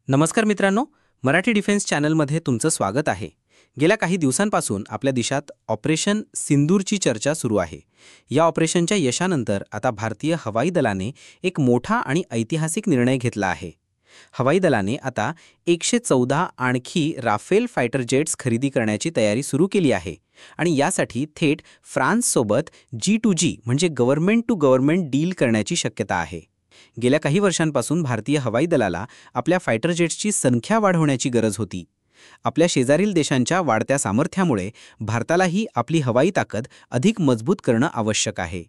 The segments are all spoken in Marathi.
नमस्कार मित्रांनो, मराठी डिफेन्स चॅनलमध्ये तुमचं स्वागत आहे. गेल्या काही दिवसांपासून आपल्या देशात ऑपरेशन सिंदूरची चर्चा सुरू आहे. या ऑपरेशनच्या यशानंतर आता भारतीय हवाई दलाने एक मोठा आणि ऐतिहासिक निर्णय घेतला आहे. हवाई दलाने आता 114 आणखी राफेल फायटर जेट्स खरेदी करण्याची तयारी सुरू केली आहे आणि यासाठी थेट फ्रान्ससोबत G2G म्हणजे गव्हर्नमेंट टू गव्हर्नमेंट डील करण्याची शक्यता आहे. गेल्या काही वर्षांपासून भारतीय हवाई दलाला आपल्या फायटर जेट्सची संख्या वाढवण्याची गरज होती. आपल्या शेजारील देशांच्या वाढत्या सामर्थ्यामुळे भारतालाही आपली हवाई ताकद अधिक मजबूत करणं आवश्यक आहे.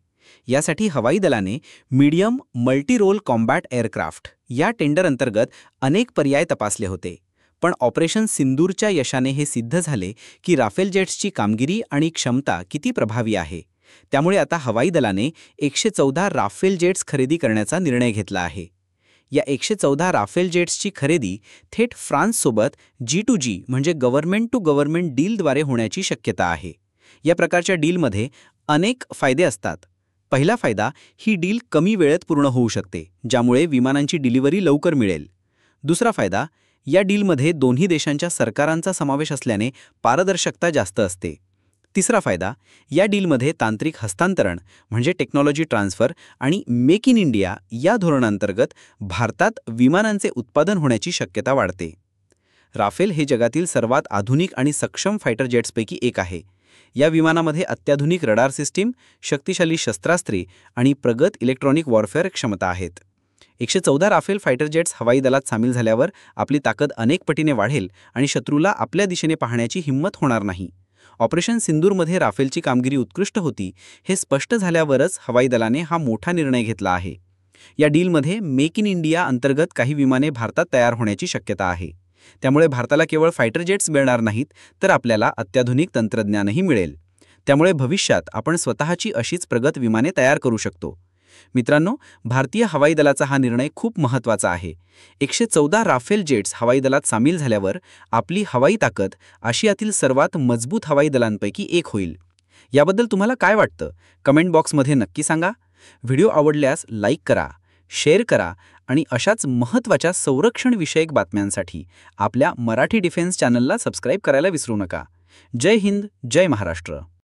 यासाठी हवाई दलाने medium multi role combat aircraft या टेंडर अंतर्गत अनेक पर्याय तपासले होते. पण ऑपरेशन सिंदूरच्या यशाने हे सिद्ध झाले की राफेल जेट्सची कामगिरी आणि क्षमता किती प्रभावी आहे. त्यामुळे आता हवाई दलाने 114 राफेल जेट्स खरेदी करण्याचा निर्णय घेतला आहे. या 114 राफेल जेट्सची खरेदी थेट फ्रान्ससोबत G2G म्हणजे गव्हर्नमेंट टू गव्हर्नमेंट डीलद्वारे होण्याची शक्यता आहे. या प्रकारच्या डीलमध्ये अनेक फायदे असतात. पहिला फायदा, ही डील कमी वेळेत पूर्ण होऊ शकते, ज्यामुळे विमानांची डिलिव्हरी लवकर मिळेल. दुसरा फायदा, या डीलमध्ये दोन्ही देशांच्या सरकारांचा समावेश असल्याने पारदर्शकता जास्त असते. तिसरा फायदा, या डीलमध्ये तांत्रिक हस्तांतरण म्हणजे टेक्नॉलॉजी ट्रान्सफर आणि मेक इन इंडिया या धोरणांतर्गत भारतात विमानांचे उत्पादन होण्याची शक्यता वाढते. राफेल हे जगातील सर्वात आधुनिक आणि सक्षम फायटर जेट्सपैकी एक आहे. या विमानामध्ये अत्याधुनिक रडार सिस्टीम, शक्तिशाली शस्त्रास्त्रे आणि प्रगत इलेक्ट्रॉनिक वॉरफेअर क्षमता आहेत. 114 राफेल फायटर जेट्स हवाई दलात सामील झाल्यावर आपली ताकद अनेक पटीने वाढेल आणि शत्रूला आपल्या दिशेने पाहण्याची हिंमत होणार नाही. ऑपरेशन सिंदूरमध्ये राफेलची कामगिरी उत्कृष्ट होती हे स्पष्ट झाल्यावरच हवाई दलाने हा मोठा निर्णय घेतला आहे. या डीलमध्ये मेक इन इंडिया अंतर्गत काही विमाने भारतात तयार होण्याची शक्यता आहे. त्यामुळे भारताला केवळ फायटर जेट्स मिळणार नाहीत, तर आपल्याला अत्याधुनिक तंत्रज्ञानही मिळेल. त्यामुळे भविष्यात आपण स्वतःची अशीच प्रगत विमाने तयार करू शकतो. मित्रांनो, भारतीय हवाई दलाचा हा निर्णय खूप महत्त्वाचा आहे. 114 राफेल जेट्स हवाई दलात सामील झाल्यावर आपली हवाई ताकद आशियातील सर्वात मजबूत हवाई दलांपैकी एक होईल. याबद्दल तुम्हाला काय वाटतं? कमेंट बॉक्समध्ये नक्की सांगा. व्हिडिओ आवडल्यास लाईक करा, शेअर करा आणि अशाच महत्त्वाच्या संरक्षणविषयक बातम्यांसाठी आपल्या मराठी डिफेन्स चॅनलला सबस्क्राईब करायला विसरू नका. जय हिंद, जय महाराष्ट्र.